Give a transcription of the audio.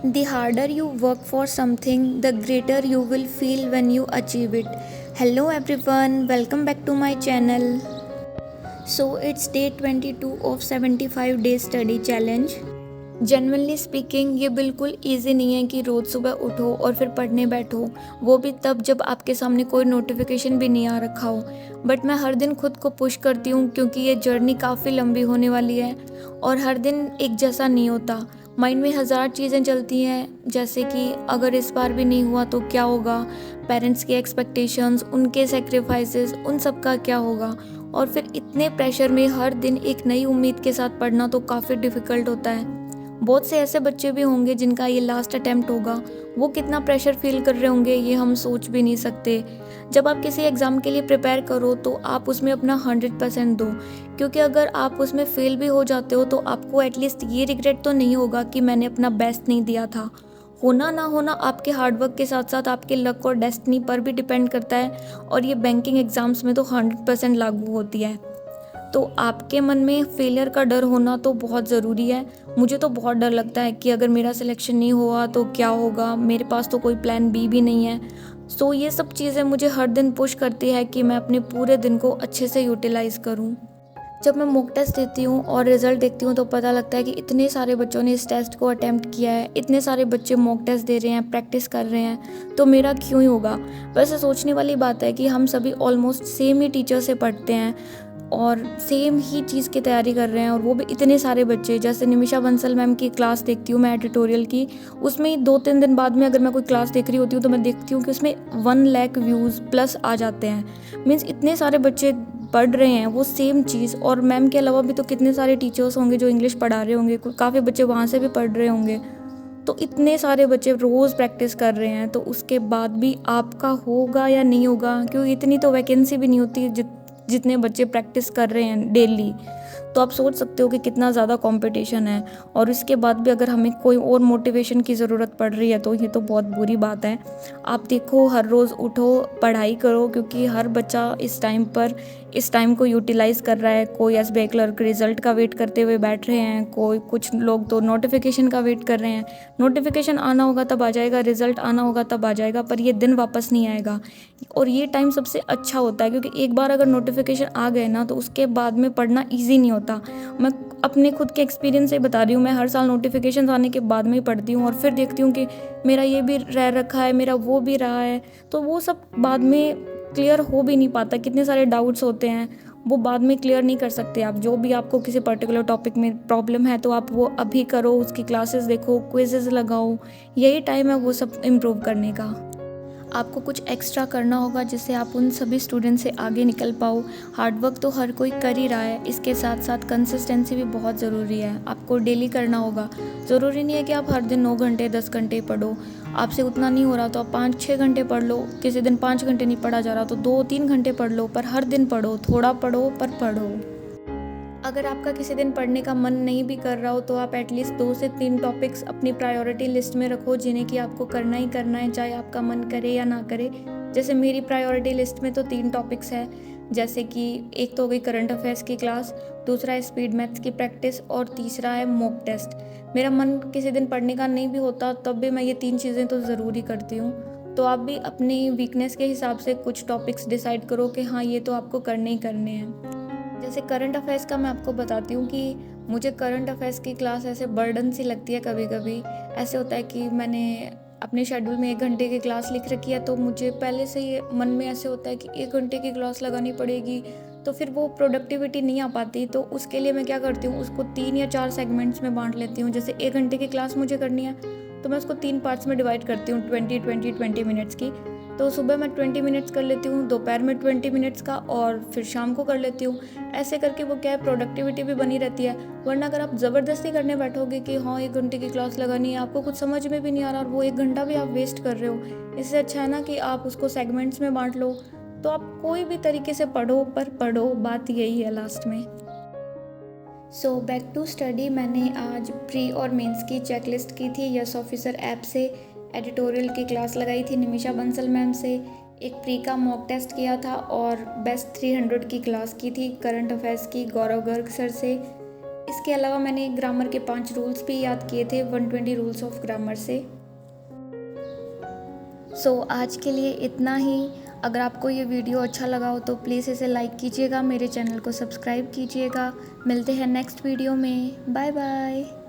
The harder you work for something, the greater you will feel when you achieve it. Hello everyone, welcome back to my channel. So it's day 22 of 75 days study challenge. Generally speaking ये बिल्कुल easy नहीं है कि रोज़ सुबह उठो और फिर पढ़ने बैठो, वो भी तब जब आपके सामने कोई नोटिफिकेशन भी नहीं आ रखा हो। बट मैं हर दिन खुद को पुश करती हूँ क्योंकि ये जर्नी काफ़ी लंबी होने वाली है और हर दिन एक जैसा नहीं होता। माइंड में हज़ार चीज़ें चलती हैं, जैसे कि अगर इस बार भी नहीं हुआ तो क्या होगा, पेरेंट्स की एक्सपेक्टेशंस, उनके सेक्रीफाइसेस, उन सब का क्या होगा। और फिर इतने प्रेशर में हर दिन एक नई उम्मीद के साथ पढ़ना तो काफ़ी डिफ़िकल्ट होता है। बहुत से ऐसे बच्चे भी होंगे जिनका ये लास्ट अटेम्प्ट होगा, वो कितना प्रेशर फील कर रहे होंगे ये हम सोच भी नहीं सकते। जब आप किसी एग्ज़ाम के लिए प्रिपेयर करो तो आप उसमें अपना 100% दो, क्योंकि अगर आप उसमें फेल भी हो जाते हो तो आपको एटलीस्ट ये रिग्रेट तो नहीं होगा कि मैंने अपना बेस्ट नहीं दिया था। होना ना होना आपके हार्डवर्क के साथ साथ आपके लक और डेस्टिनी पर भी डिपेंड करता है, और ये बैंकिंग एग्ज़ाम्स में तो 100% लागू होती है। तो आपके मन में फेलियर का डर होना तो बहुत ज़रूरी है। मुझे तो बहुत डर लगता है कि अगर मेरा सिलेक्शन नहीं हुआ तो क्या होगा, मेरे पास तो कोई प्लान बी भी नहीं है। सो ये सब चीज़ें मुझे हर दिन पुश करती है कि मैं अपने पूरे दिन को अच्छे से यूटिलाइज़ करूँ। जब मैं मॉक टेस्ट देती हूँ और रिज़ल्ट देखती हूँ तो पता लगता है कि इतने सारे बच्चों ने इस टेस्ट को अटेम्प्ट किया है, इतने सारे बच्चे मॉक टेस्ट दे रहे हैं, प्रैक्टिस कर रहे हैं, तो मेरा क्यों ही होगा। वैसे सोचने वाली बात है कि हम सभी ऑलमोस्ट सेम ही टीचर से पढ़ते हैं और सेम ही चीज़ की तैयारी कर रहे हैं, और वो भी इतने सारे बच्चे। जैसे निमिषा बंसल मैम की क्लास देखती हूँ मैं एडिटोरियल की, उसमें ही 2-3 दिन बाद में अगर मैं कोई क्लास देख रही होती हूँ तो मैं देखती हूँ कि उसमें 1 लाख व्यूज़ प्लस आ जाते हैं। मीन्स इतने सारे बच्चे पढ़ रहे हैं वो सेम चीज़, और मैम के अलावा भी तो कितने सारे टीचर्स होंगे जो इंग्लिश पढ़ा रहे होंगे, काफ़ी बच्चे वहाँ से भी पढ़ रहे होंगे। तो इतने सारे बच्चे रोज़ प्रैक्टिस कर रहे हैं, तो उसके बाद भी आपका होगा या नहीं होगा, क्योंकि इतनी तो वैकेंसी भी नहीं होती जितने बच्चे प्रैक्टिस कर रहे हैं डेली। तो आप सोच सकते हो कि कितना ज़्यादा कंपटीशन है, और इसके बाद भी अगर हमें कोई और मोटिवेशन की ज़रूरत पड़ रही है तो ये तो बहुत बुरी बात है। आप देखो, हर रोज़ उठो, पढ़ाई करो, क्योंकि हर बच्चा इस टाइम को यूटिलाइज़ कर रहा है। कोई एसबीआई क्लर्क रिज़ल्ट का वेट करते हुए बैठ रहे हैं, कुछ लोग तो नोटिफिकेशन का वेट कर रहे हैं। नोटिफिकेशन आना होगा तब आ जाएगा, रिज़ल्ट आना होगा तब आ जाएगा, पर ये दिन वापस नहीं आएगा। और ये टाइम सबसे अच्छा होता है, क्योंकि एक बार अगर नोटिफिकेशन आ गए ना तो उसके बाद में पढ़ना ईजी नहीं होता। मैं अपने खुद के एक्सपीरियंस से बता रही हूँ, मैं हर साल नोटिफिकेशन आने के बाद में ही पढ़ती हूँ, और फिर देखती हूँ कि मेरा ये भी रह रखा है, मेरा वो भी रहा है, तो वो सब बाद में क्लियर हो भी नहीं पाता। कितने सारे डाउट्स होते हैं, वो बाद में क्लियर नहीं कर सकते आप। जो भी आपको किसी पर्टिकुलर टॉपिक में प्रॉब्लम है तो आप वो अभी करो, उसकी क्लासेस देखो, क्विजेस लगाओ, यही टाइम है वो सब इम्प्रूव करने का। आपको कुछ एक्स्ट्रा करना होगा जिससे आप उन सभी स्टूडेंट से आगे निकल पाओ। हार्डवर्क तो हर कोई कर ही रहा है, इसके साथ साथ कंसिस्टेंसी भी बहुत ज़रूरी है। आपको डेली करना होगा। ज़रूरी नहीं है कि आप हर दिन 9 घंटे 10 घंटे पढ़ो। आपसे उतना नहीं हो रहा तो आप 5-6 घंटे पढ़ लो। किसी दिन 5 घंटे नहीं पढ़ा जा रहा तो 2-3 घंटे पढ़ लो, पर हर दिन पढ़ो, थोड़ा पढ़ो पर पढ़ो। अगर आपका किसी दिन पढ़ने का मन नहीं भी कर रहा हो तो आप एटलीस्ट 2 से 3 टॉपिक्स अपनी प्रायोरिटी लिस्ट में रखो, जिन्हें कि आपको करना ही करना है, चाहे आपका मन करे या ना करे। जैसे मेरी प्रायोरिटी लिस्ट में तो 3 टॉपिक्स हैं, जैसे कि एक तो हो गई करंट अफेयर्स की क्लास, दूसरा है स्पीड मैथ्स की प्रैक्टिस, और तीसरा है मॉक टेस्ट। मेरा मन किसी दिन पढ़ने का नहीं भी होता तब भी मैं ये 3 चीज़ें तो ज़रूर ही करती हूँ। तो आप भी अपनी वीकनेस के हिसाब से कुछ टॉपिक्स डिसाइड करो कि हाँ, ये तो आपको करने ही करने हैं। जैसे करंट अफेयर्स का मैं आपको बताती हूँ कि मुझे करंट अफेयर्स की क्लास ऐसे बर्डन सी लगती है। कभी कभी ऐसे होता है कि मैंने अपने शेड्यूल में 1 घंटे की क्लास लिख रखी है, तो मुझे पहले से ही मन में ऐसे होता है कि 1 घंटे की क्लास लगानी पड़ेगी, तो फिर वो प्रोडक्टिविटी नहीं आ पाती। तो उसके लिए मैं क्या करती हूँ, उसको 3 या 4 सेगमेंट्स में बांट लेती हूँ। जैसे 1 घंटे की क्लास मुझे करनी है तो मैं उसको 3 पार्ट्स में डिवाइड करती हूँ, 20-20-20 मिनट्स की। तो सुबह मैं 20 मिनट्स कर लेती हूँ, दोपहर में 20 मिनट्स का, और फिर शाम को कर लेती हूँ। ऐसे करके वो क्या है, प्रोडक्टिविटी भी बनी रहती है। वरना अगर आप ज़बरदस्ती करने बैठोगे कि हाँ 1 घंटे की क्लास लगानी है, आपको कुछ समझ में भी नहीं आ रहा और वो 1 घंटा भी आप वेस्ट कर रहे हो। इससे अच्छा है ना कि आप उसको सेगमेंट्स में बांट लो। तो आप कोई भी तरीके से पढ़ो, पर पढ़ो, बात यही है लास्ट में। सो बैक टू स्टडी, मैंने आज प्री और मेंस की चेकलिस्ट की थी यस ऑफिसर ऐप से। एडिटोरियल की क्लास लगाई थी निमिषा बंसल मैम से। एक प्री का मॉक टेस्ट किया था, और बेस्ट 300 की क्लास की थी करंट अफेयर्स की गौरव गर्ग सर से। इसके अलावा मैंने ग्रामर के 5 रूल्स भी याद किए थे 120 रूल्स ऑफ ग्रामर से। सो आज के लिए इतना ही। अगर आपको ये वीडियो अच्छा लगा हो तो प्लीज़ इसे लाइक कीजिएगा, मेरे चैनल को सब्सक्राइब कीजिएगा। मिलते हैं नेक्स्ट वीडियो में। Bye bye.